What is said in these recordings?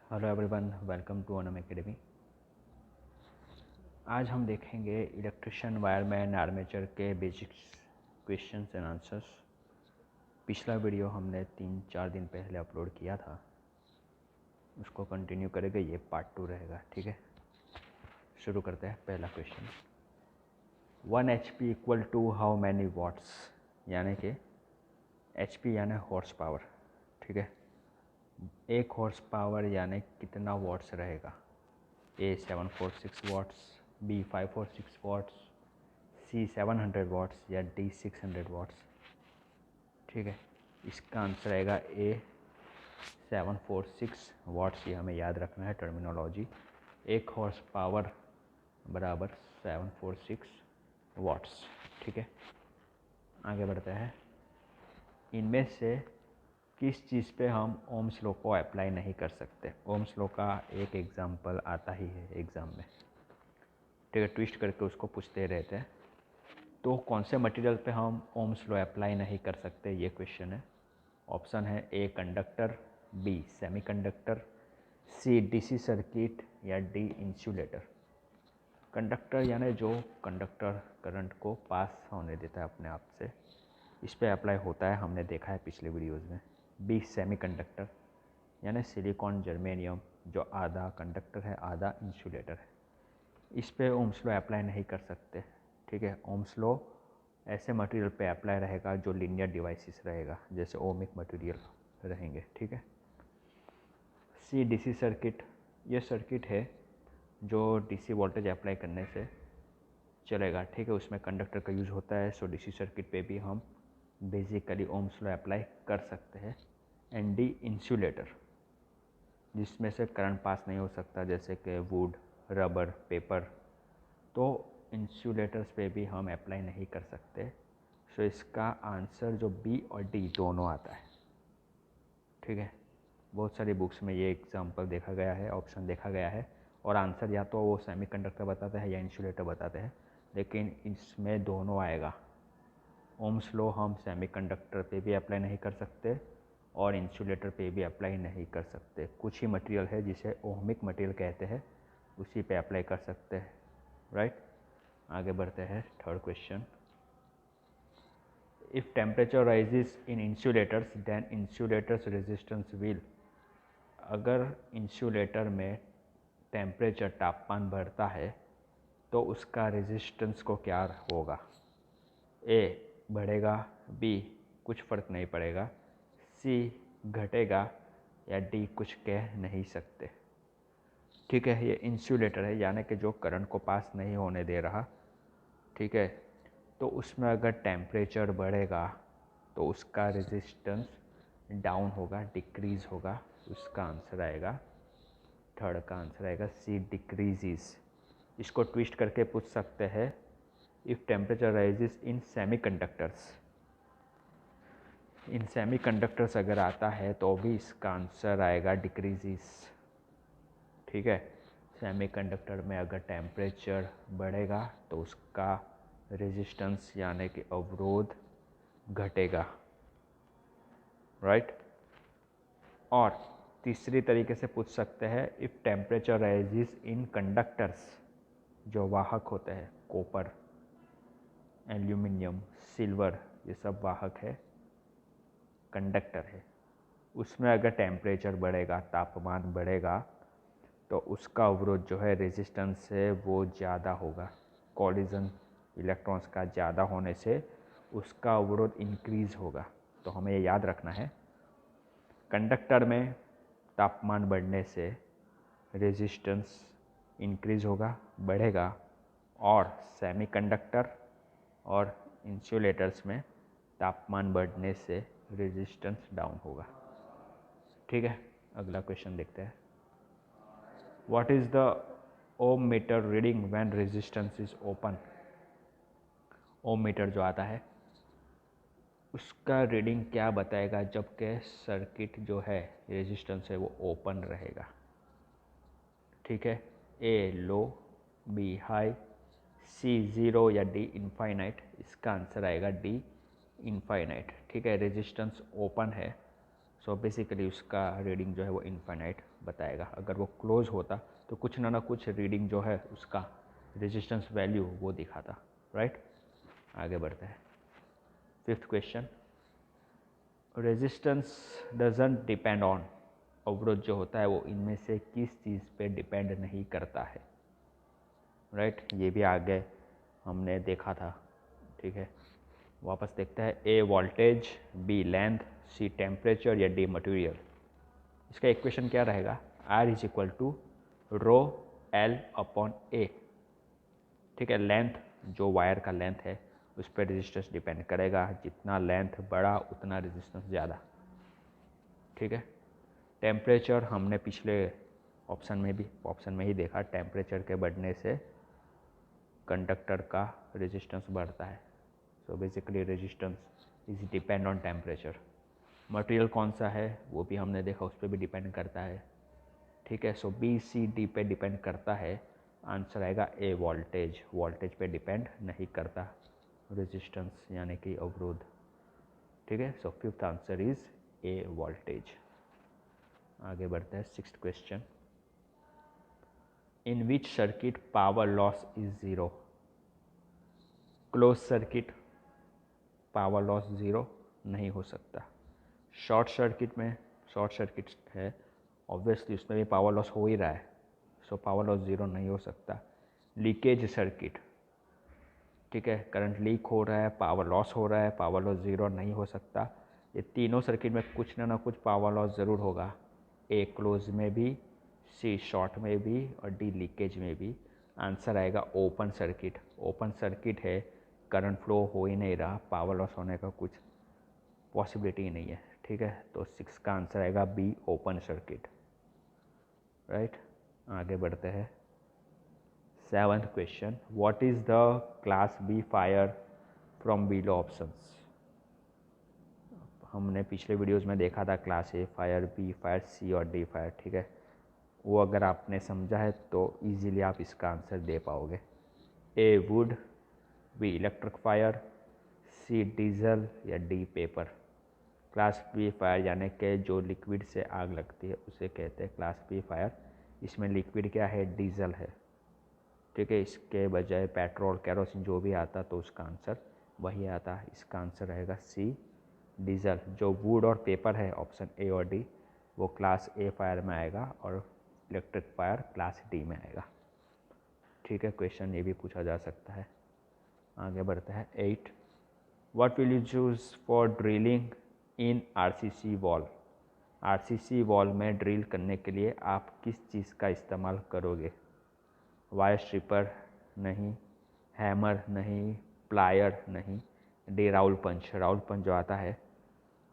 Hello everyone, welcome to Onam academy. आज हम देखेंगे इलेक्ट्रिशियन, वायरमैन, आर्मेचर के बेसिक्स क्वेश्चंस एंड आंसर्स। पिछला वीडियो हमने 3-4 दिन पहले अपलोड किया था, उसको कंटिन्यू करेंगे। ये पार्ट 2 रहेगा, ठीक है। शुरू करते हैं। पहला question, 1 HP equal to how many watts, यानी कि HP यानी हॉर्स पावर, ठीक है। 1 हॉर्स पावर यानी कितना वाट्स रहेगा? A 746 watts, B 546 watts, C 700 watts या D 600 वाट्स, ठीक है। इसका आंसर आएगा A 746 वाट्स। ये हमें याद रखना है टर्मिनोलॉजी। 1 हॉर्स पावर बराबर 746 वाट्स, ठीक है। आगे बढ़ते हैं। इनमें से किस चीज़ पे हम ओम्स लॉ को अप्लाई नहीं कर सकते? ओम्स लॉ का एक एग्जांपल आता ही है एग्ज़ाम में, ठीक है। ट्विस्ट करके उसको पूछते रहते हैं। तो कौन से मटेरियल पे हम ओम्स लॉ अप्लाई नहीं कर सकते, ये क्वेश्चन है। ऑप्शन है A conductor, B semiconductor, C DC circuit या डी इंसुलेटर। कंडक्टर यानी जो कंडक्टर करंट को पास होने देता है अपने आप से, इस पे अप्लाई होता है, हमने देखा है पिछले वीडियोस में। बी सेमीकंडक्टर यानी सिलिकॉन जर्मेनियम, जो आधा कंडक्टर है आधा इंसुलेटर है, इस पे ओम्स लॉ अप्लाई नहीं कर सकते, ठीक है। ओम्स लॉ ऐसे मटेरियल पे अप्लाई रहेगा जो लीनियर डिवाइसेस रहेगा, जैसे ओमिक मटेरियल रहेंगे, ठीक है। सी डीसी सर्किट, ये सर्किट है जो डीसी वोल्टेज अप्लाई करने से चलेगा, ठीक है। उसमें कंडक्टर का यूज़ होता है, सो डीसी सर्किट पे भी हम बेसिकली ओम्स लॉ अप्लाई कर सकते हैं। एंड डी इंसुलेटर, जिसमें से करंट पास नहीं हो सकता, जैसे कि वुड, रबर, पेपर, तो इंसुलेटर्स पे भी हम अप्लाई नहीं कर सकते। सो इसका आंसर जो बी और डी दोनों आता है, ठीक है। बहुत सारी बुक्स में ये एग्जांपल देखा गया है, ऑप्शन देखा गया है, और आंसर या तो वो सेमीकंडक्टर बताते हैं या इंसुलेटर बताते हैं, लेकिन इसमें दोनों आएगा। ओम्स लॉ हम सेमीकंडक्टर पे भी अप्लाई नहीं कर सकते और इंसुलेटर पे भी अप्लाई नहीं कर सकते। कुछ ही मटेरियल है जिसे ओहमिक मटेरियल कहते हैं, उसी पे अप्लाई कर सकते हैं, राइट। आगे बढ़ते हैं। Third question, if temperature rises in insulators then insulators resistance will, अगर इंसुलेटर में टेम्परेचर, तापमान बढ़ता है तो उसका रेजिस्टेंस को क्या होगा? ए बढ़ेगा, बी कुछ फ़र्क नहीं पड़ेगा, सी घटेगा या डी कुछ कह नहीं सकते, ठीक है। ये इंसुलेटर है, यानी कि जो करंट को पास नहीं होने दे रहा, ठीक है। तो उसमें अगर टेम्परेचर बढ़ेगा तो उसका रेजिस्टेंस डाउन होगा, डिक्रीज़ होगा। उसका आंसर आएगा, थर्ड का आंसर आएगा सी डिक्रीजेस। इसको ट्विस्ट करके पूछ सकते हैं, if temperature rises in semiconductors, in semiconductors अगर आता है तो भी इसका आंसर आएगा डिक्रीजेस, ठीक है। सेमीकंडक्टर में अगर टेम्परेचर बढ़ेगा तो उसका रेजिस्टेंस यानी कि अवरोध घटेगा, राइट। और तीसरी तरीके से पूछ सकते हैं, if temperature rises in conductors, जो वाहक होते हैं, कॉपर, एल्यूमिनियम, सिल्वर, ये सब वाहक है, कंडक्टर है, उसमें अगर टेम्परेचर बढ़ेगा, तापमान बढ़ेगा, तो उसका अवरोध जो है रेजिस्टेंस से वो ज़्यादा होगा। कॉलिजन इलेक्ट्रॉन्स का ज़्यादा होने से उसका अवरोध इंक्रीज़ होगा। तो हमें ये याद रखना है, कंडक्टर में तापमान बढ़ने से रेजिस्टेंस इंक्रीज़ होगा, बढ़ेगा, और सेमीकंडक्टर और इंसुलेटर्स में तापमान बढ़ने से रेजिस्टेंस डाउन होगा, ठीक है। अगला क्वेश्चन देखते हैं। What is the ohm meter reading when resistance is open? Ohm meter जो आता है उसका रीडिंग क्या बताएगा जबकि सर्किट जो है, रेजिस्टेंस है, वो ओपन रहेगा, ठीक है। ए लो, बी हाई, सी ज़ीरो या डी इनफाइनाइट। इसका आंसर आएगा डी इनफाइनाइट, ठीक है। रेजिस्टेंस ओपन है, सो बेसिकली उसका रीडिंग जो है वो इनफाइनाइट बताएगा। अगर वो क्लोज होता तो कुछ ना कुछ रीडिंग जो है उसका रेजिस्टेंस वैल्यू वो दिखाता, राइट। आगे बढ़ते हैं। 5th question, resistance doesn't depend on, अवरोध जो होता है वो इनमें से किस चीज़ पे डिपेंड नहीं करता है, राइट। ये भी आगे हमने देखा था, ठीक है। वापस देखते हैं। A voltage, B length, C temperature या डी मटेरियल। इसका इक्वेशन क्या रहेगा? R is equal to rho L upon A, ठीक है। लेंथ जो वायर का लेंथ है उस पर रेजिस्टेंस डिपेंड करेगा, जितना लेंथ बड़ा उतना रेजिस्टेंस ज़्यादा, ठीक है। टेम्परेचर हमने पिछले ऑप्शन में ही देखा, टेम्परेचर के बढ़ने से कंडक्टर का रेजिस्टेंस बढ़ता है। So basically resistance is depend on temperature. Material कौन सा है वो भी हमने देखा, उस पर भी डिपेंड करता है, ठीक है। सो बी सी डी पे डिपेंड करता है। आंसर आएगा ए वोल्टेज, वोल्टेज पे डिपेंड नहीं करता रेजिस्टेंस यानी कि अवरोध, ठीक है। सो 5th answer is a voltage. आगे बढ़ते हैं। 6th question, in which circuit power loss is zero. Close circuit power loss zero नहीं हो सकता। शॉर्ट सर्किट है, ऑब्वियसली उसमें भी पावर लॉस हो ही रहा है, सो पावर लॉस ज़ीरो नहीं हो सकता। लीकेज सर्किट, ठीक है, करंट लीक हो रहा है, पावर लॉस हो रहा है, पावर लॉस ज़ीरो नहीं हो सकता। ये तीनों सर्किट में कुछ ना कुछ पावर लॉस ज़रूर होगा, ए क्लोज में भी, सी शॉर्ट में भी और डी लीकेज में भी। आंसर आएगा ओपन सर्किट। ओपन सर्किट है, करंट फ्लो हो ही नहीं रहा, पावर लॉस होने का कुछ पॉसिबिलिटी ही नहीं है, ठीक है। तो 6 का आंसर आएगा बी, ओपन सर्किट, राइट। आगे बढ़ते हैं। 7th question, what is the class B fire from below options. हमने पिछले वीडियोस में देखा था class A fire, B fire, C और डी फायर, ठीक है। वो अगर आपने समझा है तो इजीली आप इसका आंसर दे पाओगे। A wood, B electric fire, C diesel या D paper. Class B fire यानी कि जो लिक्विड से आग लगती है उसे कहते हैं क्लास बी फायर। इसमें लिक्विड क्या है? डीजल है, ठीक है। इसके बजाय पेट्रोल, केरोसिन जो भी आता तो उसका आंसर वही आता। इसका आंसर रहेगा सी, डीजल। जो वुड और पेपर है ऑप्शन ए और डी वो क्लास ए फायर में आएगा और इलेक्ट्रिक फायर क्लास डी में आएगा, ठीक है। क्वेश्चन ये भी पूछा जा सकता है। आगे बढ़ते हैं। 8, what will you choose for drilling in RCC wall. RCC wall में ड्रिल करने के लिए आप किस चीज़ का इस्तेमाल करोगे? वायर स्ट्रिपर नहीं, हैमर नहीं, प्लायर नहीं, डी राउल पंच। राउल पंच जो आता है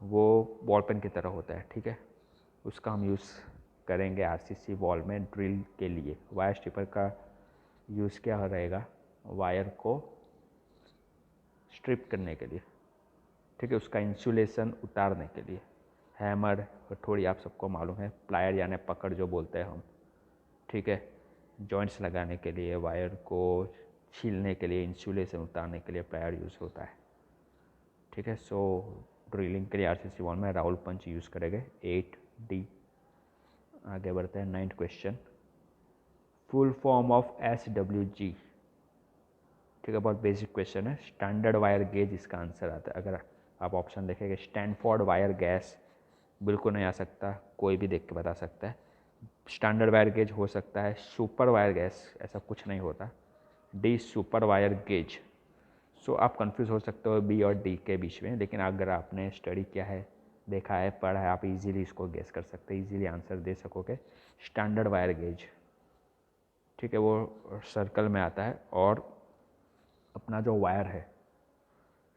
वो बॉल पेन की तरह होता है, ठीक है। उसका हम यूज़ करेंगे आरसीसी वॉल में ड्रिल के लिए। वायर स्ट्रिपर का यूज़ क्या रहेगा? वायर को स्ट्रिप करने के लिए, ठीक है, उसका इंसुलेशन उतारने के लिए। हैमर थोड़ी आप सबको मालूम है, प्लायर यानी पकड़ जो बोलते हैं हम, ठीक है, जॉइंट्स लगाने के लिए, वायर को छीलने के लिए, इंसुलेशन उतारने के लिए प्लायर यूज़ होता है, ठीक है। सो ड्रिलिंग के लिए आरसीसी वॉल में राउल पंच यूज़ करेंगे, 8D। आगे बढ़ते हैं। 9th question, full form of SWG, ठीक है, बहुत बेसिक क्वेश्चन है। स्टैंडर्ड वायर गेज इसका आंसर आता है। अगर आप ऑप्शन देखेंगे, स्टैनफोर्ड वायर गैस बिल्कुल नहीं आ सकता, कोई भी देख के बता सकता है। स्टैंडर्ड वायर गेज हो सकता है, सुपर वायर गैस ऐसा कुछ नहीं होता। D super wire gauge. So आप कंफ्यूज हो सकते हो बी और डी के बीच में, लेकिन अगर आपने स्टडी किया है, देखा है, पढ़ा है, आप इजीली इसको गेस कर सकते हैं, इजीली आंसर दे सकोगे। स्टैंडर्ड वायर गेज, ठीक है, वो सर्कल में आता है और अपना जो वायर है,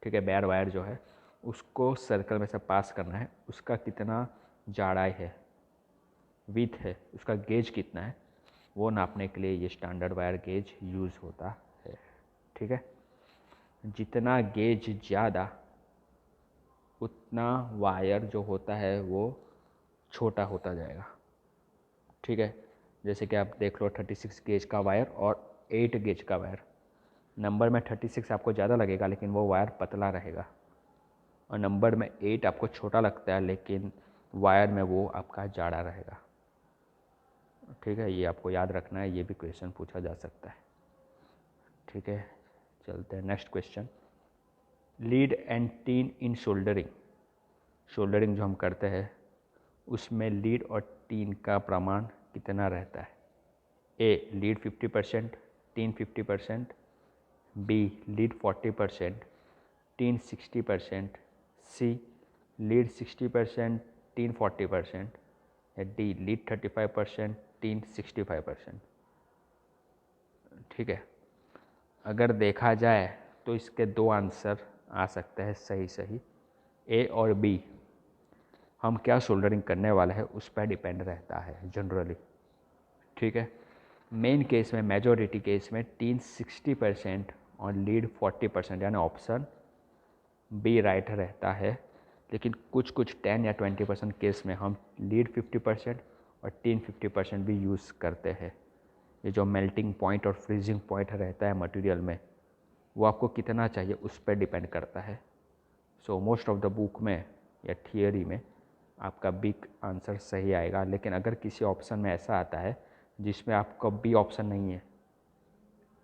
ठीक है, बेयर वायर जो है उसको सर्कल में से पास करना है, उसका कितना जाड़ाई है, विथ है, उसका गेज कितना है, वो नापने के लिए ये स्टैंडर्ड वायर गेज यूज़ होता है, ठीक है। जितना गेज ज़्यादा उतना वायर जो होता है वो छोटा होता जाएगा, ठीक है। जैसे कि आप देख लो 36 गेज का वायर और 8 गेज का वायर, नंबर में 36 आपको ज़्यादा लगेगा लेकिन वो वायर पतला रहेगा, और नंबर में 8 आपको छोटा लगता है लेकिन वायर में वो आपका जाड़ा रहेगा। ठीक है, ये आपको याद रखना है, ये भी क्वेश्चन पूछा जा सकता है। ठीक है, चलते हैं next question. Lead and teen in soldering. Soldering जो हम करते हैं उसमें लीड और टीन का प्रमाण कितना रहता है? A lead 50%, tin 50%, B lead 40%, tin 60%, C lead 60%, tin 40%, या डी लीड 35%, टीन 65%। ठीक है, अगर देखा जाए तो इसके दो आंसर आ सकते हैं सही सही, ए और बी। हम क्या सोल्डरिंग करने वाले हैं उस पर डिपेंड रहता है जनरली। ठीक है, मेन केस में, मेजॉरिटी केस में टीन 60% और लीड 40%, यानी ऑप्शन बी राइट रहता है। लेकिन कुछ 10 या 20% केस में हम लीड 50% और टीन 50% भी यूज़ करते हैं। ये जो मेल्टिंग पॉइंट और फ्रीजिंग पॉइंट रहता है मटेरियल में, वो आपको कितना चाहिए उस पर डिपेंड करता है। So most of the book में या थियरी में आपका बी आंसर सही आएगा। लेकिन अगर किसी ऑप्शन में ऐसा आता है जिसमें आपका बी ऑप्शन नहीं है,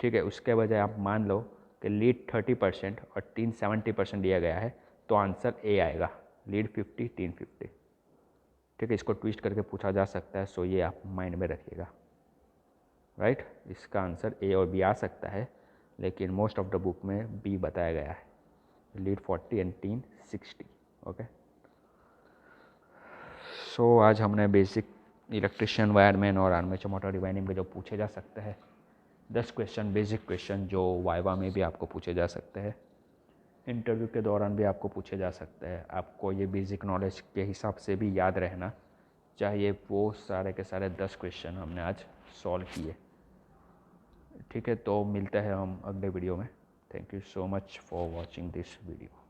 ठीक है, उसके बजाय आप मान लो कि लीड 30% और टीन 70% दिया गया है, तो आंसर ए आएगा, लीड 50 टीन 50। ठीक है, इसको ट्विस्ट करके पूछा जा सकता है, सो ये आप माइंड में रखिएगा। राइट, इसका आंसर ए और बी आ सकता है, लेकिन मोस्ट ऑफ द बुक में बी बताया गया है, लीड 40 एंड टीन 60। ओके, सो आज हमने बेसिक इलेक्ट्रिशियन, वायरमैन और आर्मेचर मोटर रिवाइंडिंग में जो पूछे जा सकते हैं 10 क्वेश्चन, बेसिक क्वेश्चन जो वाइवा में भी आपको पूछे जा सकते हैं, इंटरव्यू के दौरान भी आपको पूछे जा सकते हैं। आपको ये बेसिक नॉलेज के हिसाब से भी याद रहना चाहिए। वो सारे के सारे 10 क्वेश्चन हमने आज सॉल्व किए। ठीक है, तो मिलते हैं हम अगले वीडियो में। Thank you so much for watching this video.